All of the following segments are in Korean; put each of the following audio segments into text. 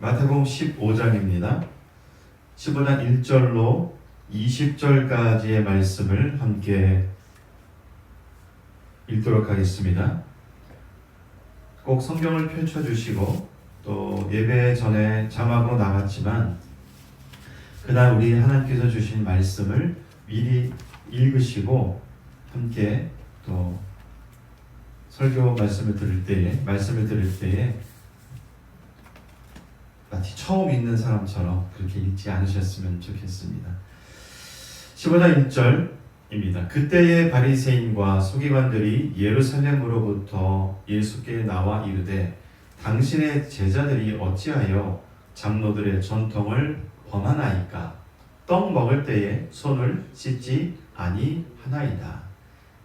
마태복음 15장입니다. 15장 1절로 20절까지의 말씀을 함께 읽도록 하겠습니다. 꼭 성경을 펼쳐주시고 또 예배 전에 자막으로 나갔지만 그날 우리 하나님께서 주신 말씀을 미리 읽으시고 함께 또 설교 말씀을 들을 때에 마치 처음 읽는 사람처럼 그렇게 읽지 않으셨으면 좋겠습니다. 15장 1절입니다. 그때의 바리새인과 서기관들이 예루살렘으로부터 예수께 나와 이르되 당신의 제자들이 어찌하여 장로들의 전통을 범하나이까? 떡 먹을 때에 손을 씻지 아니하나이다.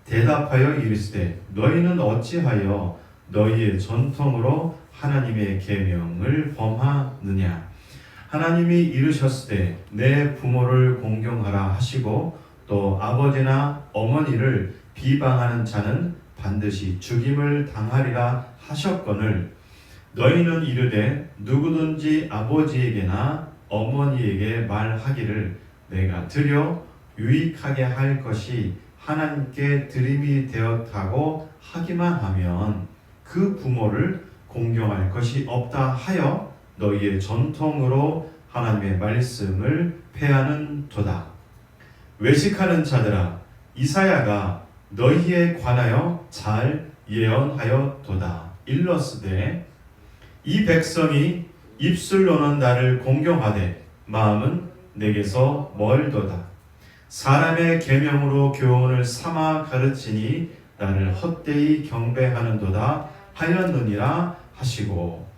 대답하여 이르시되 너희는 어찌하여 너희의 전통으로 하나님의 계명을 범하느냐? 하나님이 이르셨으되 내 부모를 공경하라 하시고 또 아버지나 어머니를 비방하는 자는 반드시 죽임을 당하리라 하셨거늘 너희는 이르되 누구든지 아버지에게나 어머니에게 말하기를 내가 드려 유익하게 할 것이 하나님께 드림이 되었다고 하기만 하면 그 부모를 공경할 것이 없다 하여 너희의 전통으로 하나님의 말씀을 폐하는 도다. 외식하는 자들아 이사야가 너희에 관하여 잘 예언하였도다. 일러스되 이 백성이 입술로는 나를 공경하되 마음은 내게서 멀도다. 사람의 계명으로 교훈을 삼아 가르치니 나를 헛되이 경배하는도다 하였느니라 하시고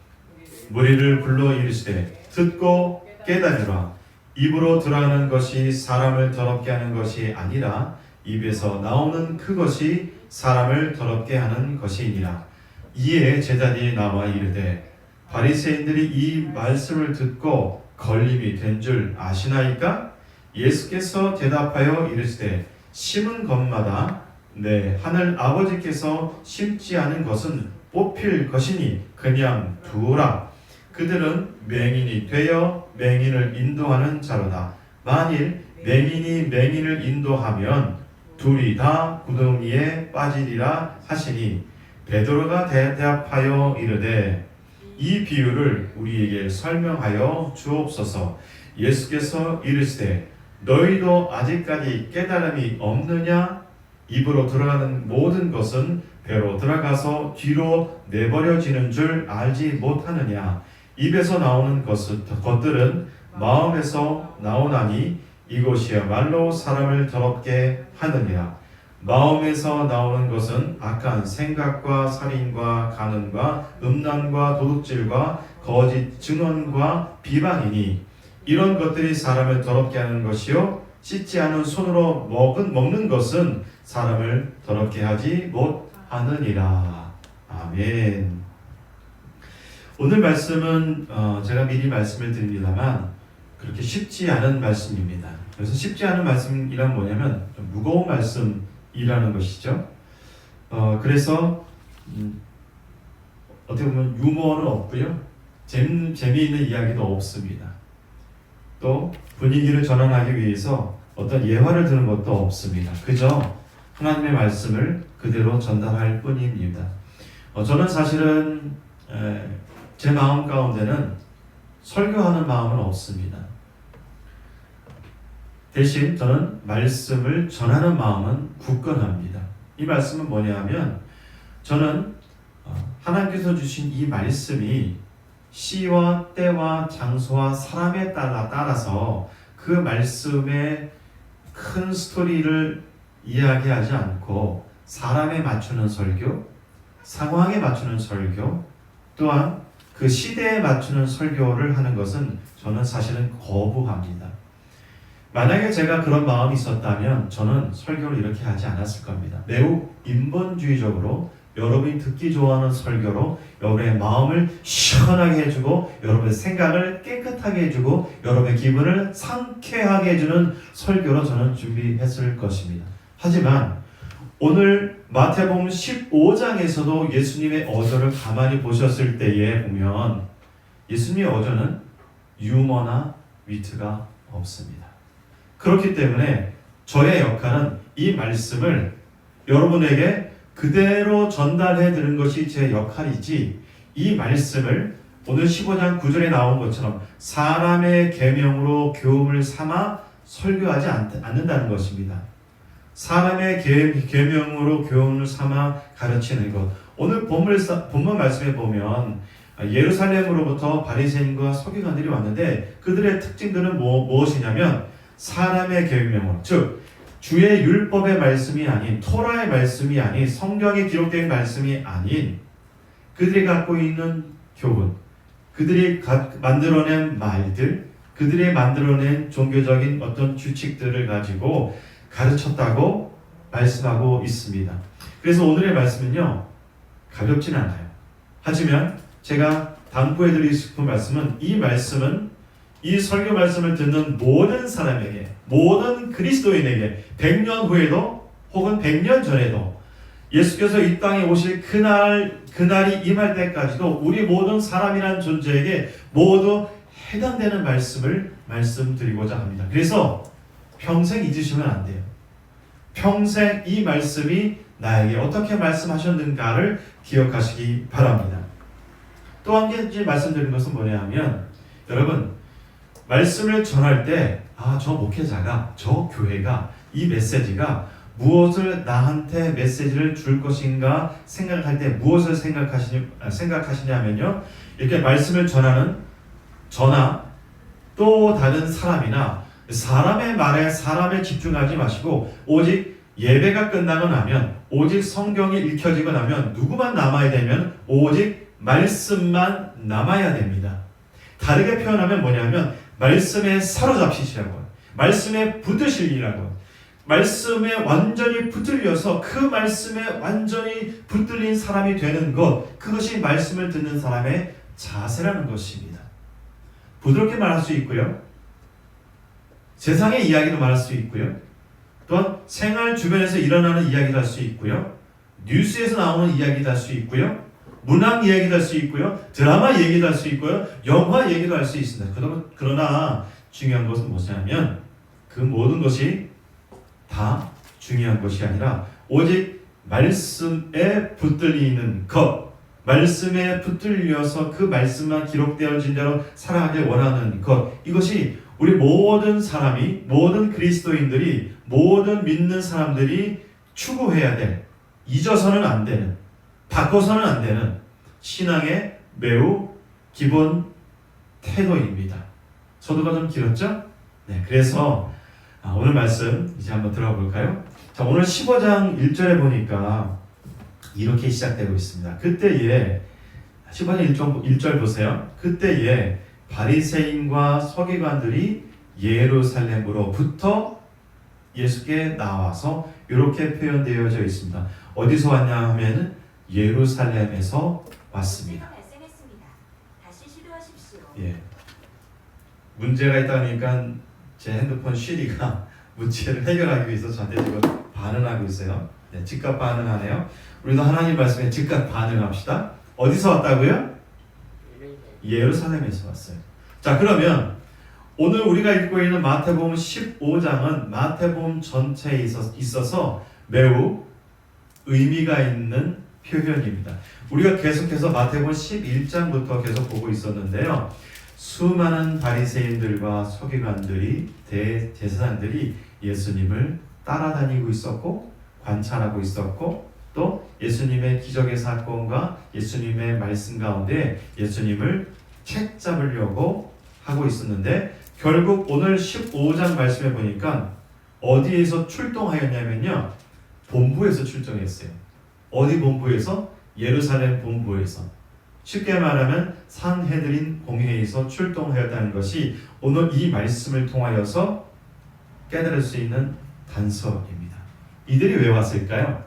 무리를 불러 이르시되 듣고 깨달으라. 입으로 들어가는 것이 사람을 더럽게 하는 것이 아니라 입에서 나오는 그것이 사람을 더럽게 하는 것이니라. 이에 제자들이 나와 이르되 바리새인들이 이 말씀을 듣고 걸림이 된 줄 아시나이까? 예수께서 대답하여 이르시되 심은 것마다 내 하늘 아버지께서 심지 않은 것은 뽑힐 것이니 그냥 두라. 그들은 맹인이 되어 맹인을 인도하는 자로다. 만일 맹인이 맹인을 인도하면 둘이 다 구덩이에 빠지리라 하시니 베드로가 대답하여 이르되 이 비유를 우리에게 설명하여 주옵소서. 예수께서 이르시되 너희도 아직까지 깨달음이 없느냐? 입으로 들어가는 모든 것은 배로 들어가서 뒤로 내버려지는 줄 알지 못하느냐? 입에서 나오는 것들은 마음에서 나오나니 이것이야말로 사람을 더럽게 하느니라. 마음에서 나오는 것은 악한 생각과 살인과 간음과 음란과 도둑질과 거짓 증언과 비방이니 이런 것들이 사람을 더럽게 하는 것이요 씻지 않은 손으로 먹는 것은 사람을 더럽게 하지 못하느니라. 아멘. 오늘 말씀은 제가 미리 말씀을 드립니다만 그렇게 쉽지 않은 말씀입니다. 그래서 쉽지 않은 말씀이란 뭐냐면 좀 무거운 말씀이라는 것이죠. 그래서 어떻게 보면 유머는 없고요. 재미있는 이야기도 없습니다. 또 분위기를 전환하기 위해서 어떤 예화를 드는 것도 없습니다. 그저 하나님의 말씀을 그대로 전달할 뿐입니다. 저는 사실은 제 마음 가운데는 설교하는 마음은 없습니다. 대신 저는 말씀을 전하는 마음은 굳건합니다. 이 말씀은 뭐냐면 저는 하나님께서 주신 이 말씀이 시와 때와 장소와 사람에 따라서 그 말씀의 큰 스토리를 이야기하지 않고 사람에 맞추는 설교, 상황에 맞추는 설교, 또한 그 시대에 맞추는 설교를 하는 것은 저는 사실은 거부합니다. 만약에 제가 그런 마음이 있었다면 저는 설교를 이렇게 하지 않았을 겁니다. 매우 인본주의적으로 여러분이 듣기 좋아하는 설교로 여러분의 마음을 시원하게 해주고 여러분의 생각을 깨끗하게 해주고 여러분의 기분을 상쾌하게 해주는 설교로 저는 준비했을 것입니다. 하지만 오늘 마태복음 15장에서도 예수님의 어조를 가만히 보셨을 때에 보면 예수님의 어조는 유머나 위트가 없습니다. 그렇기 때문에 저의 역할은 이 말씀을 여러분에게 그대로 전달해 드리는 것이 제 역할이지, 이 말씀을 오늘 15장 9절에 나온 것처럼 사람의 계명으로 교훈을 삼아 설교하지 않는다는 것입니다. 사람의 계명으로 교훈을 삼아 가르치는 것. 오늘 본문 말씀에 보면 예루살렘으로부터 바리새인과 서기관들이 왔는데 그들의 특징들은 무엇이냐면 사람의 계명으로, 즉 주의 율법의 말씀이 아닌, 토라의 말씀이 아닌, 성경에 기록된 말씀이 아닌 그들이 갖고 있는 교훈, 그들이 만들어낸 말들, 그들이 만들어낸 종교적인 어떤 규칙들을 가지고 가르쳤다고 말씀하고 있습니다. 그래서 오늘의 말씀은요, 가볍진 않아요. 하지만 제가 당부해드리고 싶은 말씀은, 이 말씀은 이 설교 말씀을 듣는 모든 사람에게, 모든 그리스도인에게 100년 후에도 혹은 100년 전에도 예수께서 이 땅에 오실 그날이 임할 때까지도 우리 모든 사람이란 존재에게 모두 해당되는 말씀을 말씀드리고자 합니다. 그래서 평생 잊으시면 안 돼요. 평생 이 말씀이 나에게 어떻게 말씀하셨는가를 기억하시기 바랍니다. 또 한 가지 말씀드린 것은 뭐냐 하면, 여러분 말씀을 전할 때 저 목회자가, 저 교회가 이 메시지가 무엇을 나한테 메시지를 줄 것인가 생각할 때 무엇을 생각하시냐면요, 이렇게 말씀을 전하는 저나 또 다른 사람이나 사람의 말에 사람에 집중하지 마시고 오직 예배가 끝나고 나면, 오직 성경이 읽혀지고 나면 누구만 남아야 되면 오직 말씀만 남아야 됩니다. 다르게 표현하면 뭐냐면 말씀에 사로잡히시라고, 말씀에 붙드시리라고, 말씀에 완전히 붙들려서 그 말씀에 완전히 붙들린 사람이 되는 것, 그것이 말씀을 듣는 사람의 자세라는 것입니다. 부드럽게 말할 수 있고요, 세상의 이야기도 말할 수 있고요, 또한 생활 주변에서 일어나는 이야기도 할 수 있고요, 뉴스에서 나오는 이야기도 할 수 있고요, 문학 얘기도 할 수 있고요, 드라마 얘기도 할 수 있고요, 영화 얘기도 할 수 있습니다. 그러나 중요한 것은 무엇이냐면 그 모든 것이 다 중요한 것이 아니라 오직 말씀에 붙들리는 것, 말씀에 붙들려서 그 말씀만 기록되어진 대로 살아가길 원하는 것, 이것이 우리 모든 사람이, 모든 그리스도인들이, 모든 믿는 사람들이 추구해야 될, 잊어서는 안 되는, 바꿔서는 안 되는 신앙의 매우 기본 태도입니다. 서두가 좀 길었죠? 네, 그래서 오늘 말씀 이제 한번 들어가 볼까요? 자, 오늘 15장 1절에 보니까 이렇게 시작되고 있습니다. 그때에 15장 1절 보세요. 그때에 바리새인과 서기관들이 예루살렘으로부터 예수께 나와서 이렇게 표현되어져 있습니다. 어디서 왔냐 하면 예루살렘에서 왔습니다. 다시 시도하십시오. 예. 문제가 있다니까 제 핸드폰 시리가 문제를 해결하기 위해서 저한테 지금 반응하고 있어요. 네, 즉각 반응하네요. 우리도 하나님 말씀에 즉각 반응합시다. 어디서 왔다고요? 예루살렘에서 왔어요. 자, 그러면 오늘 우리가 읽고 있는 마태복음 15장은 마태복음 전체에 있어서 매우 의미가 있는 표현입니다. 우리가 계속해서 마태복음 11장부터 계속 보고 있었는데요, 수많은 바리새인들과 서기관들이, 대제사장들이 예수님을 따라다니고 있었고 관찰하고 있었고, 또 예수님의 기적의 사건과 예수님의 말씀 가운데 예수님을 책잡으려고 하고 있었는데, 결국 오늘 15장 말씀에 보니까 어디에서 출동하였냐면요, 본부에서 출동했어요. 어디 본부에서? 예루살렘 본부에서. 쉽게 말하면 산헤드린 공회에서 출동하였다는 것이 오늘 이 말씀을 통하여서 깨달을 수 있는 단서입니다. 이들이 왜 왔을까요?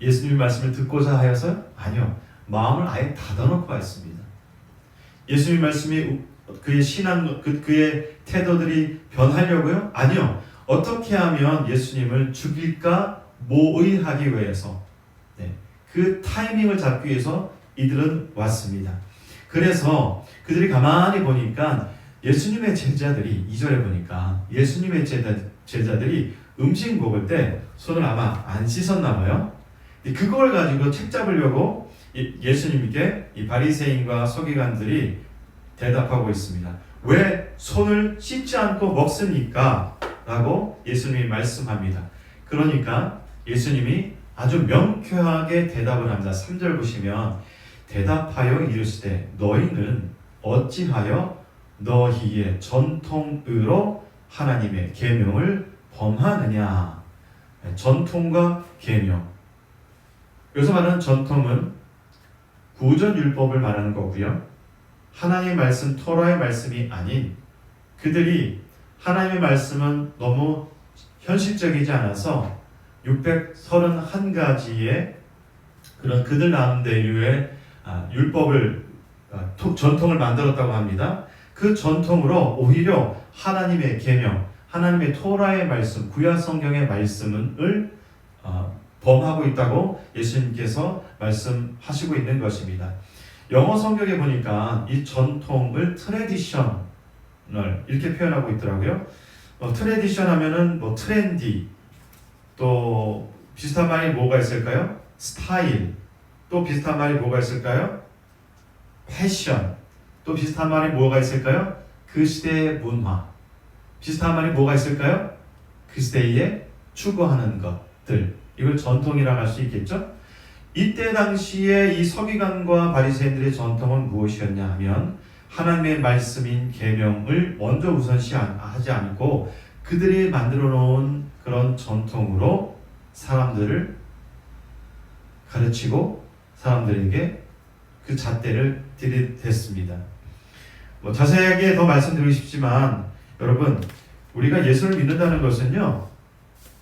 예수님 말씀을 듣고자 하여서? 아니요. 마음을 아예 닫아놓고 왔습니다. 예수님 말씀이 그의 신앙, 그의 태도들이 변하려고요? 아니요. 어떻게 하면 예수님을 죽일까 모의하기 위해서, 그 타이밍을 잡기 위해서 이들은 왔습니다. 그래서 그들이 가만히 보니까 예수님의 제자들이 2절에 보니까 예수님의 제자들이 음식 먹을 때 손을 아마 안 씻었나 봐요. 그걸 가지고 책 잡으려고 예수님께 이 바리새인과 서기관들이 대답하고 있습니다. 왜 손을 씻지 않고 먹습니까? 라고 예수님이 말씀합니다. 그러니까 예수님이 아주 명쾌하게 대답을 합니다. 3절 보시면 대답하여 이르시되 너희는 어찌하여 너희의 전통으로 하나님의 계명을 범하느냐. 전통과 계명. 여기서 말하는 전통은 구전율법을 말하는 거고요. 하나님의 말씀, 토라의 말씀이 아닌 그들이 하나님의 말씀은 너무 현실적이지 않아서 631가지의 그런 그들 나름대로의 율법을 전통을 만들었다고 합니다. 그 전통으로 오히려 하나님의 계명, 하나님의 토라의 말씀, 구약 성경의 말씀을 범하고 있다고 예수님께서 말씀하시고 있는 것입니다. 영어 성경에 보니까 이 전통을 트래디셔널 이렇게 표현하고 있더라고요. 트래디션 하면은 뭐 트렌디, 또 비슷한 말이 뭐가 있을까요? 스타일, 또 비슷한 말이 뭐가 있을까요? 패션, 또 비슷한 말이 뭐가 있을까요? 그 시대의 문화, 비슷한 말이 뭐가 있을까요? 그 시대에 추구하는 것들, 이걸 전통이라고 할 수 있겠죠? 이때 당시에 이 서기관과 바리새인들의 전통은 무엇이었냐 하면 하나님의 말씀인 계명을 먼저 우선시하지 않고 그들이 만들어 놓은 그런 전통으로 사람들을 가르치고 사람들에게 그 잣대를 들이댔습니다. 자세하게 더 말씀드리고 싶지만 여러분, 우리가 예수를 믿는다는 것은요,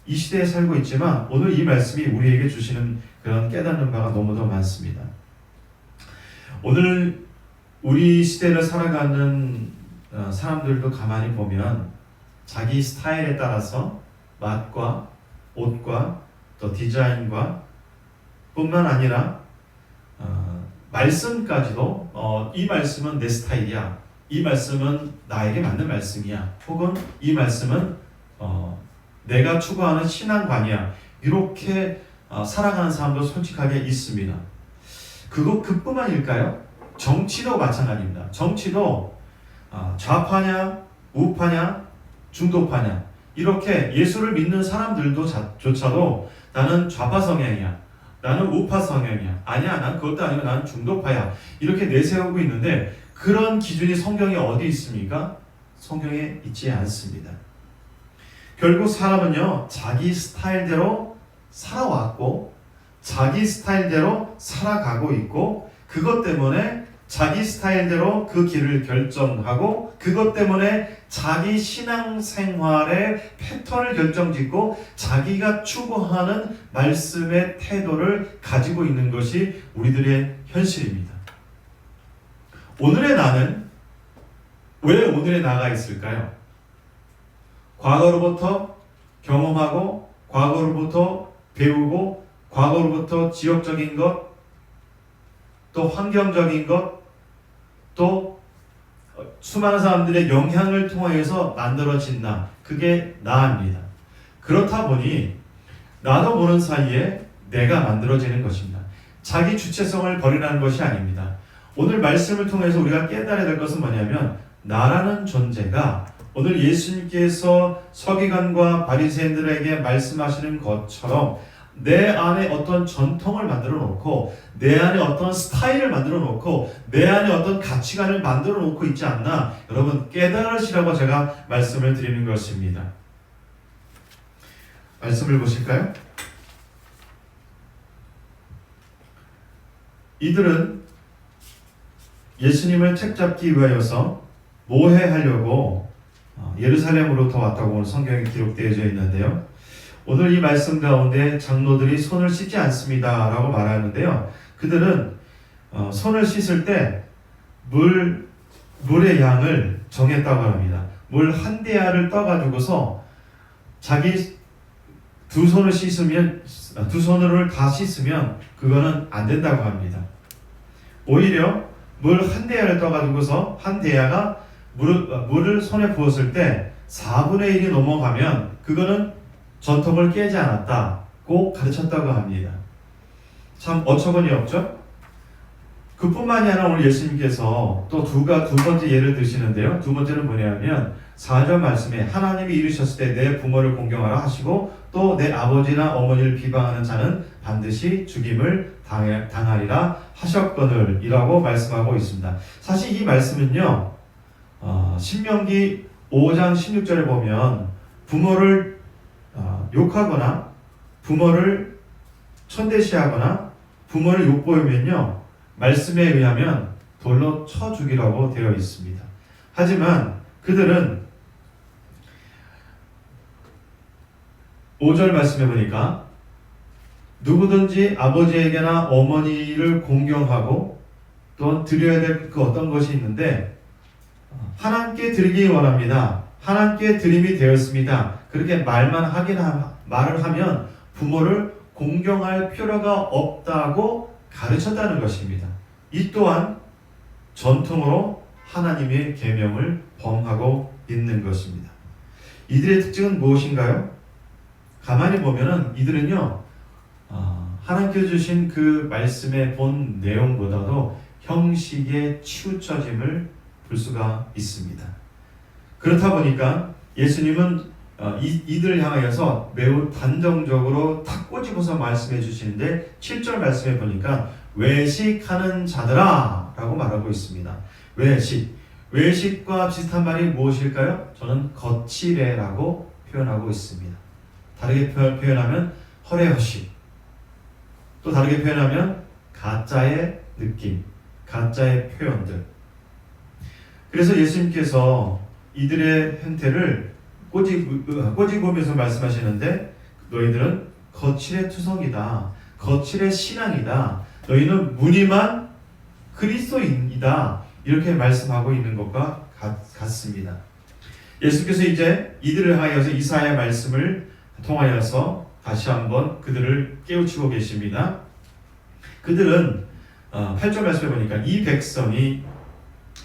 이 시대에 살고 있지만 오늘 이 말씀이 우리에게 주시는 그런 깨닫는 바가 너무 더 많습니다. 오늘 우리 시대를 살아가는 사람들도 가만히 보면 자기 스타일에 따라서 맛과 옷과 또 디자인과 뿐만 아니라 말씀까지도 이 말씀은 내 스타일이야, 이 말씀은 나에게 맞는 말씀이야, 혹은 이 말씀은 내가 추구하는 신앙관이야, 이렇게 살아가는 사람도 솔직하게 있습니다. 그뿐만일까요? 정치도 마찬가지입니다. 정치도 좌파냐 우파냐 중도파냐 이렇게 예수를 믿는 사람들도 조차도 나는 좌파 성향이야, 나는 우파 성향이야, 아니야 난 그것도 아니고 나는 중도파야, 이렇게 내세우고 있는데 그런 기준이 성경에 어디 있습니까? 성경에 있지 않습니다. 결국 사람은요, 자기 스타일대로 살아왔고 자기 스타일대로 살아가고 있고 그것 때문에 자기 스타일대로 그 길을 결정하고 그것 때문에 자기 신앙생활의 패턴을 결정짓고 자기가 추구하는 말씀의 태도를 가지고 있는 것이 우리들의 현실입니다. 오늘의 나는 왜 오늘의 나가 있을까요? 과거로부터 경험하고 과거로부터 배우고 과거로부터 지역적인 것, 또 환경적인 것, 또 수많은 사람들의 영향을 통해서 만들어진 나, 그게 나입니다. 그렇다 보니 나도 모르는 사이에 내가 만들어지는 것입니다. 자기 주체성을 버리라는 것이 아닙니다. 오늘 말씀을 통해서 우리가 깨달아야 될 것은 뭐냐면 나라는 존재가 오늘 예수님께서 서기관과 바리새인들에게 말씀하시는 것처럼 내 안에 어떤 전통을 만들어 놓고 내 안에 어떤 스타일을 만들어 놓고 내 안에 어떤 가치관을 만들어 놓고 있지 않나, 여러분 깨달으시라고 제가 말씀을 드리는 것입니다. 말씀을 보실까요? 이들은 예수님을 책잡기 위하여서 모해하려고 예루살렘으로부터 왔다고 오늘 성경에 기록되어져 있는데요. 오늘 이 말씀 가운데 장로들이 손을 씻지 않습니다 라고 말하는데요. 그들은 손을 씻을 때 물의 양을 정했다고 합니다. 물 한 대야를 떠가지고서 자기 두 손을 씻으면, 두 손으로 다 씻으면 그거는 안 된다고 합니다. 오히려 물 한 대야를 떠가지고서 한 대야가 물을 손에 부었을 때 4분의 1이 넘어가면 그거는 전통을 깨지 않았다고 가르쳤다고 합니다. 참 어처구니 없죠? 그뿐만이 아니라 오늘 예수님께서 또 두 번째 예를 드시는데요. 두 번째는 뭐냐면 4절 말씀에 하나님이 이르셨을 때 내 부모를 공경하라 하시고 또 내 아버지나 어머니를 비방하는 자는 반드시 죽임을 당하리라 하셨거늘 이라고 말씀하고 있습니다. 사실 이 말씀은요, 신명기 5장 16절에 보면 부모를 욕하거나 부모를 천대시하거나 부모를 욕보이면요, 말씀에 의하면 돌로 쳐 죽이라고 되어 있습니다. 하지만 그들은 5절 말씀해 보니까 누구든지 아버지에게나 어머니를 공경하고 또 드려야 될 그 어떤 것이 있는데 하나님께 드리기 원합니다. 하나님께 드림이 되었습니다. 그렇게 말을 하면 부모를 공경할 필요가 없다고 가르쳤다는 것입니다. 이 또한 전통으로 하나님의 계명을 범하고 있는 것입니다. 이들의 특징은 무엇인가요? 가만히 보면은 이들은요, 하나님께서 주신 그 말씀의 본 내용보다도 형식에 치우쳐짐을 볼 수가 있습니다. 그렇다 보니까 예수님은 이들을 향하여서 매우 단정적으로 탁 꼬집어서 말씀해 주시는데 7절 말씀해 보니까 외식하는 자들아 라고 말하고 있습니다. 외식과 비슷한 말이 무엇일까요? 저는 거칠애라고 표현하고 있습니다. 다르게 표현하면 허례허식, 또 다르게 표현하면 가짜의 느낌, 가짜의 표현들. 그래서 예수님께서 이들의 행태를 꼬집으면서 말씀하시는데 너희들은 거칠의 투성이다, 거칠의 신앙이다, 너희는 무늬만 그리스도인이다, 이렇게 말씀하고 있는 것과 같습니다. 예수께서 이제 이들을 하여서 이사야 말씀을 통하여서 다시 한번 그들을 깨우치고 계십니다. 그들은 8절 말씀에 보니까 이 백성이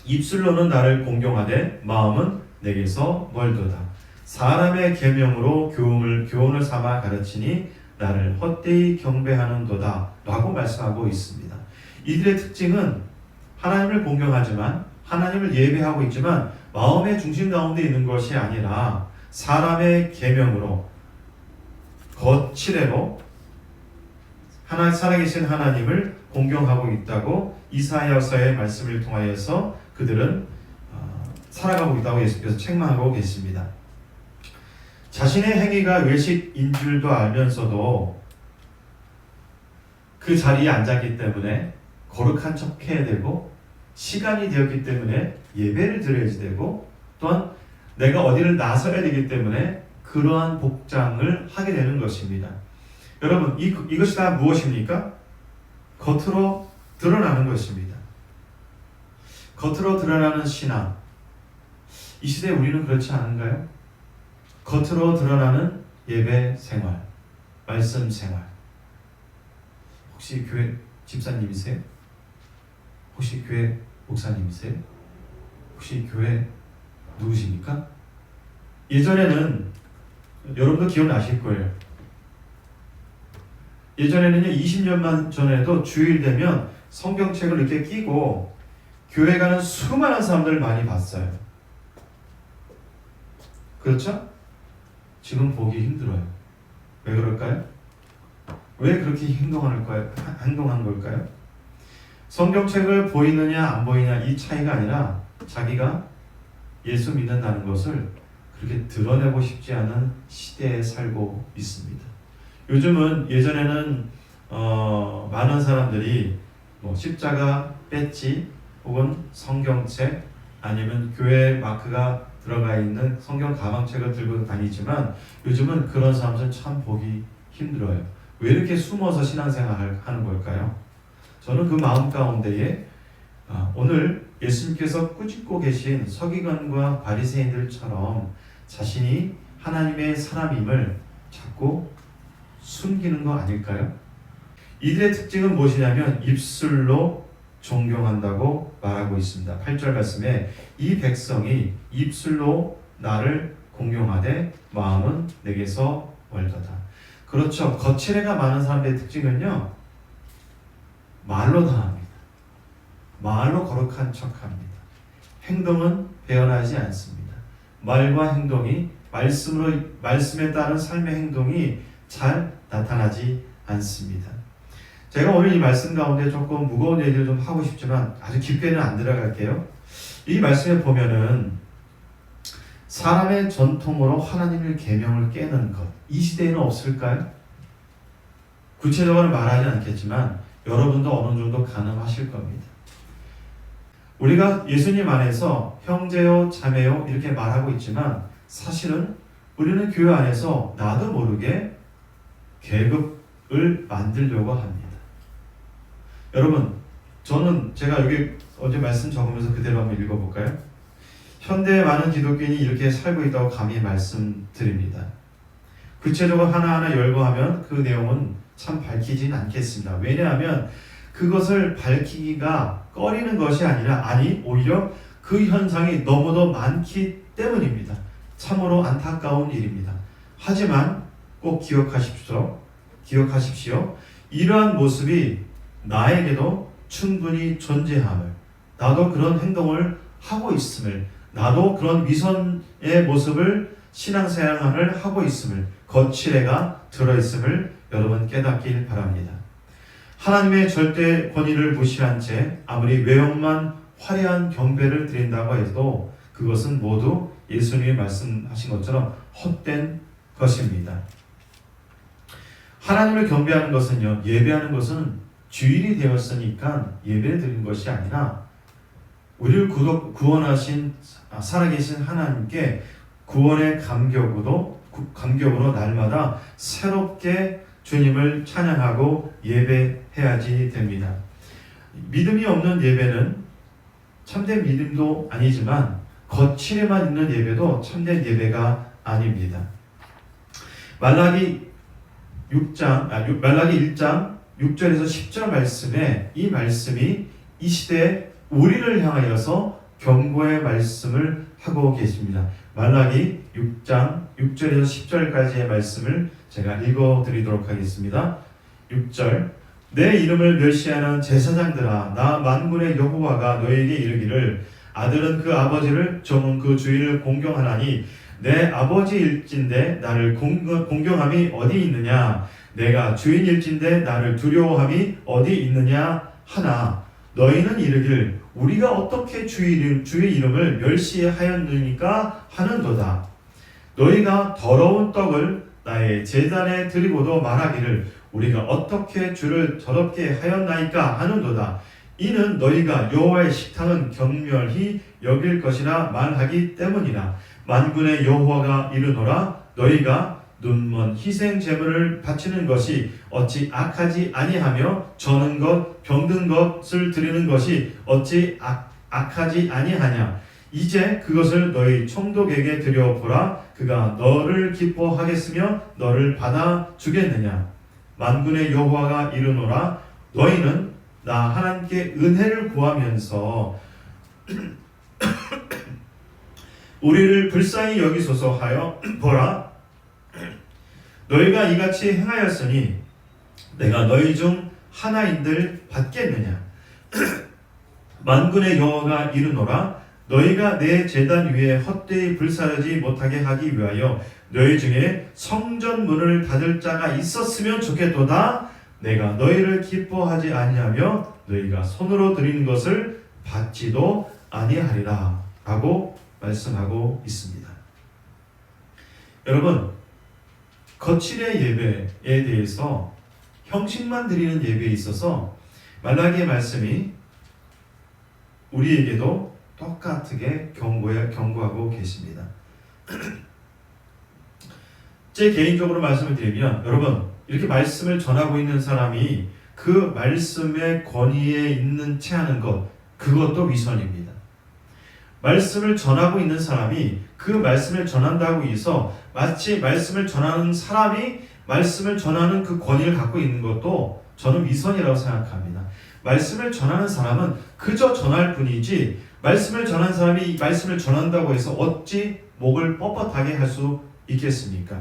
입술로는 나를 공경하되 마음은 내게서 멀도다. 사람의 계명으로 교훈을 삼아 가르치니 나를 헛되이 경배하는도다 라고 말씀하고 있습니다. 이들의 특징은 하나님을 공경하지만 하나님을 예배하고 있지만 마음의 중심 가운데 있는 것이 아니라 사람의 계명으로 거칠애로 살아계신 하나님을 공경하고 있다고 이사야서의 말씀을 통하여서 그들은 살아가고 있다고 예수께서 책망하고 계십니다. 자신의 행위가 외식인 줄도 알면서도 그 자리에 앉았기 때문에 거룩한 척 해야 되고 시간이 되었기 때문에 예배를 드려야지 되고 또한 내가 어디를 나서야 되기 때문에 그러한 복장을 하게 되는 것입니다. 여러분 이것이 다 무엇입니까? 겉으로 드러나는 것입니다. 겉으로 드러나는 신앙. 이 시대에 우리는 그렇지 않은가요? 겉으로 드러나는 예배 생활, 말씀 생활. 혹시 교회 집사님이세요? 혹시 교회 목사님이세요? 혹시 교회 누구십니까? 예전에는 여러분도 기억나실 거예요. 예전에는요 20년만 전에도 주일 되면 성경책을 이렇게 끼고 교회 가는 수많은 사람들을 많이 봤어요. 그렇죠? 지금 보기 힘들어요. 왜 그럴까요? 왜 그렇게 행동하는 걸까요? 성경책을 보이느냐 안 보이냐 이 차이가 아니라 자기가 예수 믿는다는 것을 그렇게 드러내고 싶지 않은 시대에 살고 있습니다. 요즘은 예전에는 많은 사람들이 십자가 배지 혹은 성경책 아니면 교회 마크가 들어가 있는 성경 가방책을 들고 다니지만 요즘은 그런 사람들은 참 보기 힘들어요. 왜 이렇게 숨어서 신앙생활을 하는 걸까요? 저는 그 마음 가운데에 오늘 예수님께서 꾸짖고 계신 서기관과 바리새인들처럼 자신이 하나님의 사람임을 자꾸 숨기는 거 아닐까요? 이들의 특징은 무엇이냐면 입술로 존경한다고 말하고 있습니다. 8절 말씀에 이 백성이 입술로 나를 공경하되 마음은 내게서 멀더다. 그렇죠. 거칠애가 많은 사람들의 특징은요, 말로 당합니다. 말로 거룩한 척합니다. 행동은 배어나지 않습니다. 말과 행동이 말씀에 따른 삶의 행동이 잘 나타나지 않습니다. 제가 오늘 이 말씀 가운데 조금 무거운 얘기를 좀 하고 싶지만 아주 깊게는 안 들어갈게요. 이 말씀에 보면은 사람의 전통으로 하나님의 계명을 깨는 것, 이 시대에는 없을까요? 구체적으로 말하지 않겠지만 여러분도 어느 정도 가능하실 겁니다. 우리가 예수님 안에서 형제요 자매요 이렇게 말하고 있지만 사실은 우리는 교회 안에서 나도 모르게 계급을 만들려고 합니다. 여러분, 제가 여기 어제 말씀 적으면서 그대로 한번 읽어볼까요? 현대의 많은 기독교인이 이렇게 살고 있다고 감히 말씀드립니다. 구체적으로 하나하나 열거하면 그 내용은 참 밝히진 않겠습니다. 왜냐하면 그것을 밝히기가 꺼리는 것이 아니라 오히려 그 현상이 너무도 많기 때문입니다. 참으로 안타까운 일입니다. 하지만 꼭 기억하십시오. 이러한 모습이 나에게도 충분히 존재함을, 나도 그런 행동을 하고 있음을, 나도 그런 위선의 모습을 신앙생활을 하고 있음을, 거칠애가 들어있음을 여러분 깨닫길 바랍니다. 하나님의 절대 권위를 무시한 채 아무리 외형만 화려한 경배를 드린다고 해도 그것은 모두 예수님이 말씀하신 것처럼 헛된 것입니다. 하나님을 경배하는 것은요, 예배하는 것은 주일이 되었으니까 예배를 드리는 것이 아니라 우리를 구원하신 살아계신 하나님께 구원의 감격으로 날마다 새롭게 주님을 찬양하고 예배해야지 됩니다. 믿음이 없는 예배는 참된 믿음도 아니지만 거칠에만 있는 예배도 참된 예배가 아닙니다. 말라기 1장 6절에서 10절 말씀에 이 말씀이 이 시대에 우리를 향하여서 경고의 말씀을 하고 계십니다. 말라기 6장 6절에서 10절까지의 말씀을 제가 읽어드리도록 하겠습니다. 6절 내 이름을 멸시하는 제사장들아 나 만군의 여호와가 너에게 이르기를 아들은 그 아버지를 종은 그 주인을 공경하나니 내 아버지일진데 나를 공경함이 어디 있느냐 내가 주인일진데 나를 두려워함이 어디 있느냐 하나 너희는 이르길 우리가 어떻게 주의 이름을 멸시하였느니까 하는도다. 너희가 더러운 떡을 나의 제단에 드리고도 말하기를 우리가 어떻게 주를 더럽게 하였나이까 하는도다. 이는 너희가 여호와의 식탁은 경멸히 여길 것이라 말하기 때문이라. 만군의 여호와가 이르노라 너희가 눈먼 희생 제물을 바치는 것이 어찌 악하지 아니하며 저는 것 병든 것을 드리는 것이 어찌 악하지 아니하냐. 이제 그것을 너희 총독에게 드려보라. 그가 너를 기뻐하겠으며 너를 받아 주겠느냐. 만군의 여호와가 이르노라 너희는 나 하나님께 은혜를 구하면서 우리를 불쌍히 여기소서 하여 보라. 너희가 이같이 행하였으니 내가 너희 중 하나인들 받겠느냐. 만군의 여호와가 이르노라 너희가 내 제단 위에 헛되이 불사르지 못하게 하기 위하여 너희 중에 성전 문을 닫을 자가 있었으면 좋겠도다. 내가 너희를 기뻐하지 아니하며 너희가 손으로 드리는 것을 받지도 아니하리라 라고 말씀하고 있습니다. 여러분, 거칠의 예배에 대해서 형식만 드리는 예배에 있어서 말라기의 말씀이 우리에게도 똑같게 경고하고 계십니다. 제 개인적으로 말씀을 드리면 여러분 이렇게 말씀을 전하고 있는 사람이 그 말씀의 권위에 있는 채 하는 것 그것도 위선입니다. 말씀을 전하고 있는 사람이 그 말씀을 전한다고 해서 마치 말씀을 전하는 사람이 말씀을 전하는 그 권위를 갖고 있는 것도 저는 위선이라고 생각합니다. 말씀을 전하는 사람은 그저 전할 뿐이지 말씀을 전한 사람이 이 말씀을 전한다고 해서 어찌 목을 뻣뻣하게 할 수 있겠습니까?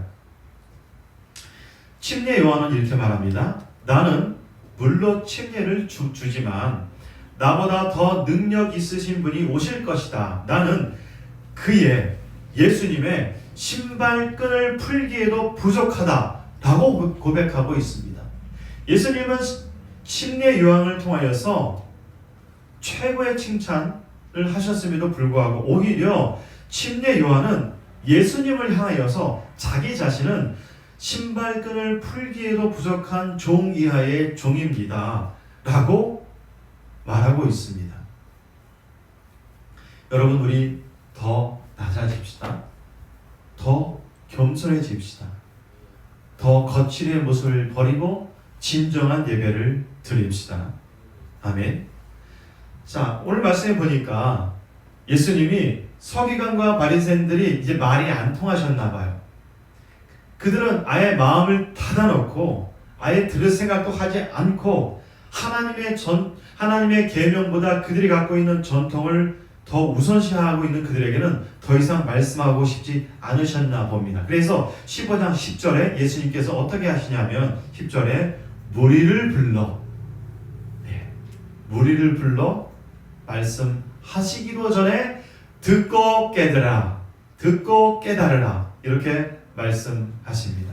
침례 요한은 이렇게 말합니다. 나는 물로 침례를 주지만 나보다 더 능력 있으신 분이 오실 것이다. 나는 그의 예수님의 신발끈을 풀기에도 부족하다 라고 고백하고 있습니다. 예수님은 침례 요한을 통하여서 최고의 칭찬을 하셨음에도 불구하고 오히려 침례 요한은 예수님을 향하여서 자기 자신은 신발끈을 풀기에도 부족한 종 이하의 종입니다 라고 말하고 있습니다. 여러분, 우리 더 낮아집시다. 더 겸손해집시다. 더 거칠의 모습을 버리고 진정한 예배를 드립시다. 아멘. 자, 오늘 말씀에 보니까 예수님이 서기관과 바리새인들이 이제 말이 안 통하셨나 봐요. 그들은 아예 마음을 닫아놓고 아예 들을 생각도 하지 않고 하나님의 계명보다 그들이 갖고 있는 전통을 더 우선시하고 있는 그들에게는 더 이상 말씀하고 싶지 않으셨나 봅니다. 그래서 15장 10절에 예수님께서 어떻게 하시냐면 10절에 무리를 불러 말씀하시기도 전에 듣고 깨달으라 이렇게 말씀하십니다.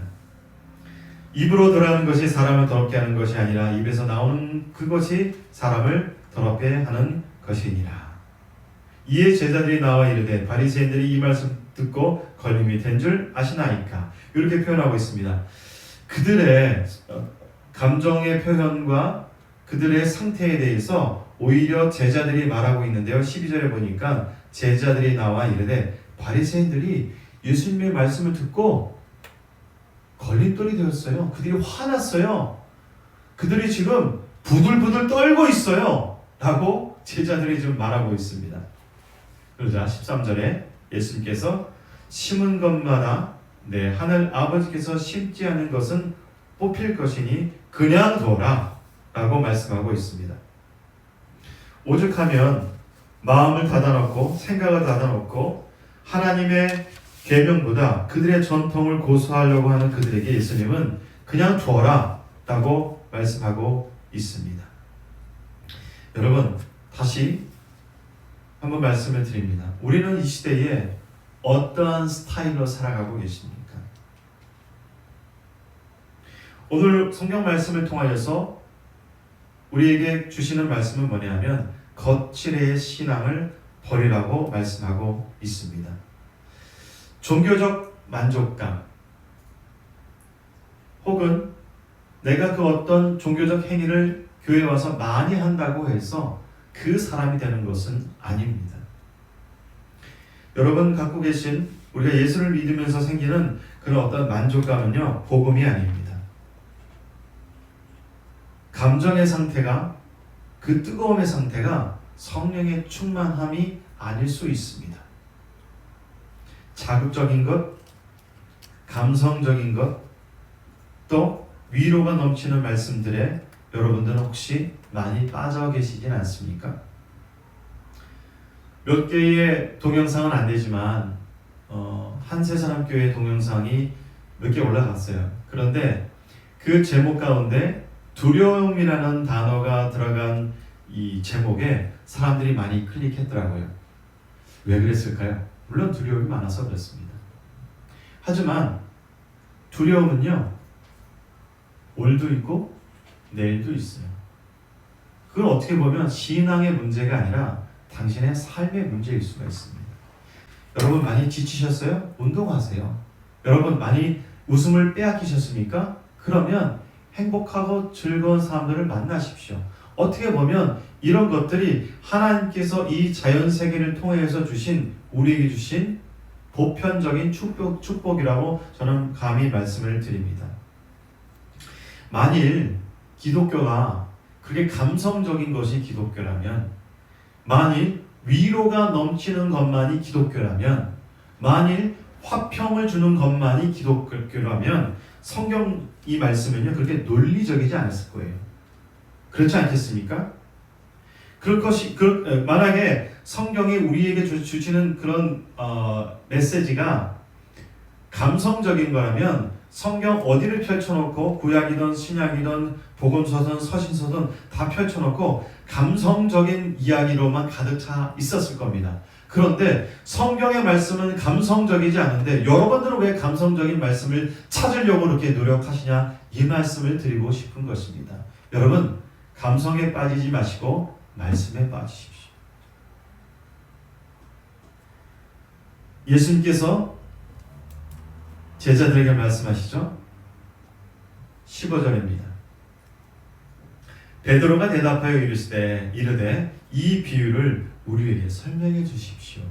입으로 들어가는 것이 사람을 더럽게 하는 것이 아니라 입에서 나오는 그것이 사람을 더럽게 하는 것이니라. 이에 제자들이 나와 이르되 바리새인들이 이 말씀 듣고 걸림이 된 줄 아시나이까 이렇게 표현하고 있습니다. 그들의 감정의 표현과 그들의 상태에 대해서 오히려 제자들이 말하고 있는데요. 12절에 보니까 제자들이 나와 이르되 바리새인들이 예수님의 말씀을 듣고 걸림돌이 되었어요. 그들이 화났어요. 그들이 지금 부들부들 떨고 있어요 라고 제자들이 지금 말하고 있습니다. 그러자 13절에 예수님께서 심은 것마다 내 하늘 아버지께서 심지 않은 것은 뽑힐 것이니 그냥 둬라 라고 말씀하고 있습니다. 오죽하면 마음을 닫아놓고 생각을 닫아놓고 하나님의 계명보다 그들의 전통을 고수하려고 하는 그들에게 예수님은 그냥 두어라 라고 말씀하고 있습니다. 여러분, 다시 한번 말씀을 드립니다. 우리는 이 시대에 어떠한 스타일로 살아가고 계십니까? 오늘 성경 말씀을 통하여서 우리에게 주시는 말씀은 뭐냐면 거칠의 신앙을 버리라고 말씀하고 있습니다. 종교적 만족감 혹은 내가 그 어떤 종교적 행위를 교회에 와서 많이 한다고 해서 그 사람이 되는 것은 아닙니다. 여러분 갖고 계신 우리가 예수를 믿으면서 생기는 그런 어떤 만족감은요, 복음이 아닙니다. 감정의 상태가, 그 뜨거움의 상태가 성령의 충만함이 아닐 수 있습니다. 자극적인 것, 감성적인 것, 또 위로가 넘치는 말씀들에 여러분들은 혹시 많이 빠져 계시진 않습니까? 몇 개의 동영상은 안 되지만 한세사람교회 동영상이 몇 개 올라갔어요. 그런데 그 제목 가운데 두려움이라는 단어가 들어간 이 제목에 사람들이 많이 클릭했더라고요. 왜 그랬을까요? 물론 두려움이 많아서 그렇습니다. 하지만 두려움은요, 올도 있고 내일도 있어요. 그건 어떻게 보면 신앙의 문제가 아니라 당신의 삶의 문제일 수가 있습니다. 여러분 많이 지치셨어요? 운동하세요. 여러분 많이 웃음을 빼앗기셨습니까? 그러면 행복하고 즐거운 사람들을 만나십시오. 어떻게 보면 이런 것들이 하나님께서 이 자연세계를 통해서 우리에게 주신 보편적인 축복이라고 저는 감히 말씀을 드립니다. 만일 기독교가 그렇게 감성적인 것이 기독교라면, 만일 위로가 넘치는 것만이 기독교라면, 만일 화평을 주는 것만이 기독교라면 성경 이 말씀은요 그렇게 논리적이지 않았을 거예요. 그렇지 않겠습니까? 만약에 성경이 우리에게 주시는 그런 메시지가 감성적인 거라면 성경 어디를 펼쳐놓고 구약이든 신약이든 복음서든 서신서든 다 펼쳐놓고 감성적인 이야기로만 가득 차 있었을 겁니다. 그런데 성경의 말씀은 감성적이지 않은데 여러분들은 왜 감성적인 말씀을 찾으려고 그렇게 노력하시냐, 이 말씀을 드리고 싶은 것입니다. 여러분, 감성에 빠지지 마시고 말씀에 빠지십시오. 예수님께서 제자들에게 말씀하시죠. 15절입니다. 베드로가 대답하여 이르되 이 비유를 우리에게 설명해 주십시오.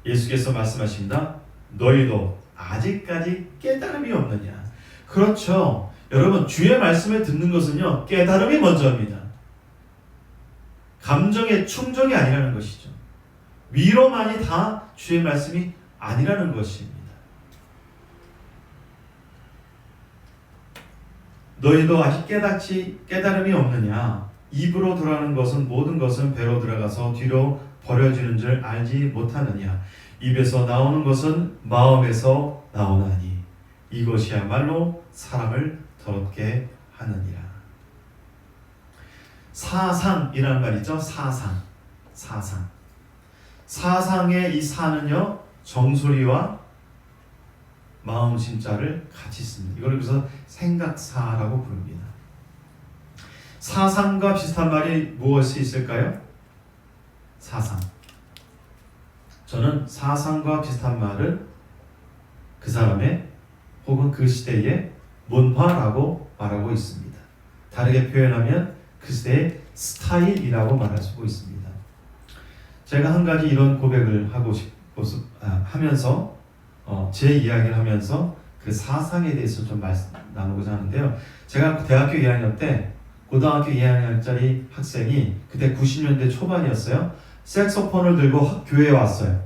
예수께서 말씀하십니다. 너희도 아직까지 깨달음이 없느냐. 그렇죠. 여러분, 주의 말씀을 듣는 것은요, 깨달음이 먼저입니다. 감정의 충족이 아니라는 것이죠. 위로만이 다 주의 말씀이 아니라는 것입니다. 너희도 아직 깨달음이 없느냐. 입으로 들어가는 것은 모든 것은 배로 들어가서 뒤로 버려지는 줄 알지 못하느냐. 입에서 나오는 것은 마음에서 나오나니 이것이야말로 사람을 더럽게 하느니라. 사상이라는 말 있죠. 사상의 이 사는요, 정소리와 마음 심자를 같이 씁니다. 이걸 그래서 생각사라고 부릅니다. 사상과 비슷한 말이 무엇이 있을까요? 사상. 저는 사상과 비슷한 말을 그 사람의 혹은 그 시대의 문화라고 말하고 있습니다. 다르게 표현하면 그 시대의 스타일이라고 말할 수 있습니다. 제가 한 가지 이런 고백을 하면서 제 이야기를 하면서 그 사상에 대해서 좀 나누고자 하는데요. 제가 대학교 2학년 때 고등학교 2학년짜리 학생이 그때 90년대 초반이었어요. 색소폰을 들고 교회에 왔어요.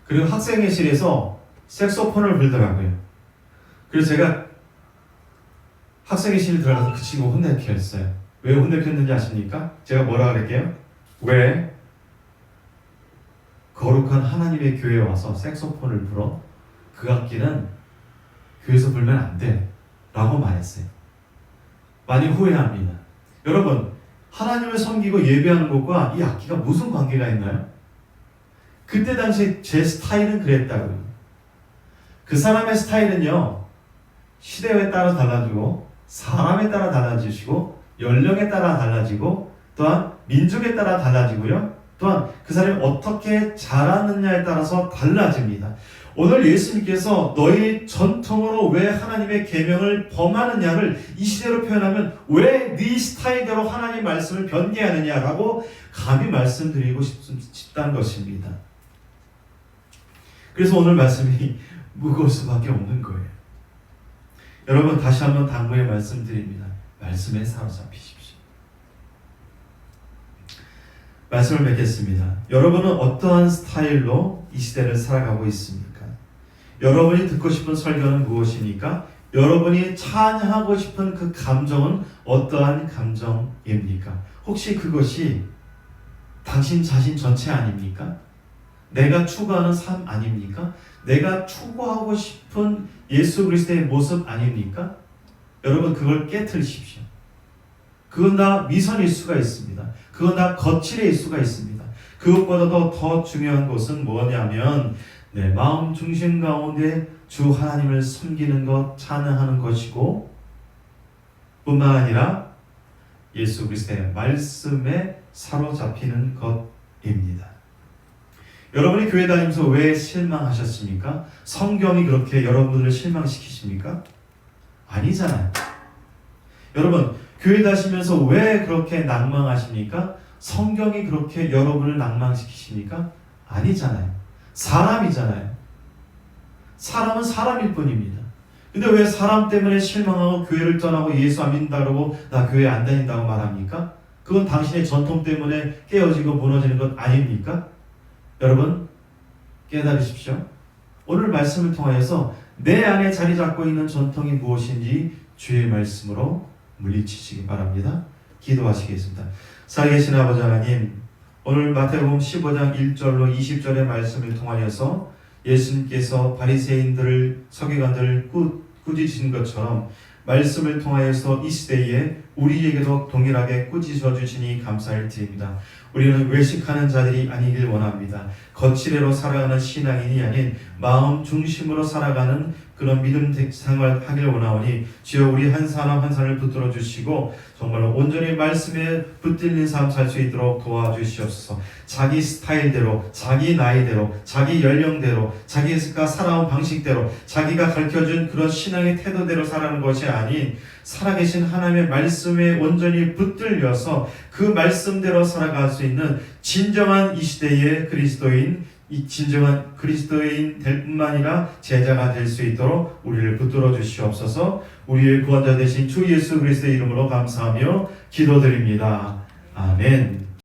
그리고 학생회실에서 색소폰을 불더라고요. 그래서 제가 학생회실에 들어가서 그 친구 혼내켰어요. 왜 혼내켰는지 아십니까? 제가 뭐라 그랬게요? 왜 거룩한 하나님의 교회에 와서 색소폰을 불어? 그 악기는 교회에서 불면 안 돼 라고 말했어요. 많이 후회합니다. 여러분, 하나님을 섬기고 예배하는 것과 이 악기가 무슨 관계가 있나요? 그때 당시 제 스타일은 그랬다고요. 그 사람의 스타일은요, 시대에 따라 달라지고 사람에 따라 달라지시고 연령에 따라 달라지고 또한 민족에 따라 달라지고요. 또한 그 사람이 어떻게 자라느냐에 따라서 달라집니다. 오늘 예수님께서 너희 전통으로 왜 하나님의 계명을 범하느냐를 이 시대로 표현하면 왜 네 스타일대로 하나님 말씀을 변개하느냐라고 감히 말씀드리고 싶다는 것입니다. 그래서 오늘 말씀이 무거울 수밖에 없는 거예요. 여러분, 다시 한번 당부의 말씀드립니다. 말씀에 사로잡히십시오. 말씀을 맺겠습니다. 여러분은 어떠한 스타일로 이 시대를 살아가고 있습니까? 여러분이 듣고 싶은 설교는 무엇입니까? 여러분이 찬양하고 싶은 그 감정은 어떠한 감정입니까? 혹시 그것이 당신 자신 전체 아닙니까? 내가 추구하는 삶 아닙니까? 내가 추구하고 싶은 예수 그리스도의 모습 아닙니까? 여러분, 그걸 깨트리십시오. 그건 다 미선일 수가 있습니다. 그건 다 거칠일 수가 있습니다. 그것보다도 더 중요한 것은 뭐냐면 내 마음 중심 가운데 주 하나님을 섬기는 것, 찬양하는 것이고 뿐만 아니라 예수 그리스도의 말씀에 사로잡히는 것입니다. 여러분이 교회 다니면서 왜 실망하셨습니까? 성경이 그렇게 여러분들을 실망시키십니까? 아니잖아요. 여러분, 교회 다니시면서 왜 그렇게 낭망하십니까? 성경이 그렇게 여러분을 낭망시키십니까? 아니잖아요. 사람이잖아요. 사람은 사람일 뿐입니다. 근데 왜 사람 때문에 실망하고 교회를 떠나고 예수 안 믿는다고 나 교회 안 다닌다고 말합니까? 그건 당신의 전통 때문에 깨어지고 무너지는 것 아닙니까? 여러분, 깨달으십시오. 오늘 말씀을 통하여서 내 안에 자리 잡고 있는 전통이 무엇인지 주의 말씀으로 물리치시기 바랍니다. 기도하시겠습니다. 살아계신 아버지 하나님, 오늘 마태복음 15장 1절로 20절의 말씀을 통하여서 예수님께서 바리새인들을 서기관들을 꾸짖으신 것처럼 말씀을 통하여서 이 시대에 우리에게도 동일하게 꾸짖어 주시니 감사를 드립니다. 우리는 외식하는 자들이 아니길 원합니다. 거칠애로 살아가는 신앙인이 아닌 마음 중심으로 살아가는 그런 믿음 생활하길 원하오니 주여 우리 한 사람 한 사람을 붙들어 주시고 정말로 온전히 말씀에 붙들린 삶 살 수 있도록 도와주시옵소서. 자기 스타일대로, 자기 나이대로, 자기 연령대로, 자기가 살아온 방식대로, 자기가 가르쳐준 그런 신앙의 태도대로 살아가는 것이 아닌 살아계신 하나님의 말씀에 온전히 붙들려서 그 말씀대로 살아갈 수 있는 진정한 이 시대의 그리스도인, 이 진정한 그리스도인 될 뿐만 아니라 제자가 될 수 있도록 우리를 붙들어 주시옵소서. 우리의 구원자 되신 주 예수 그리스도의 이름으로 감사하며 기도드립니다. 아멘.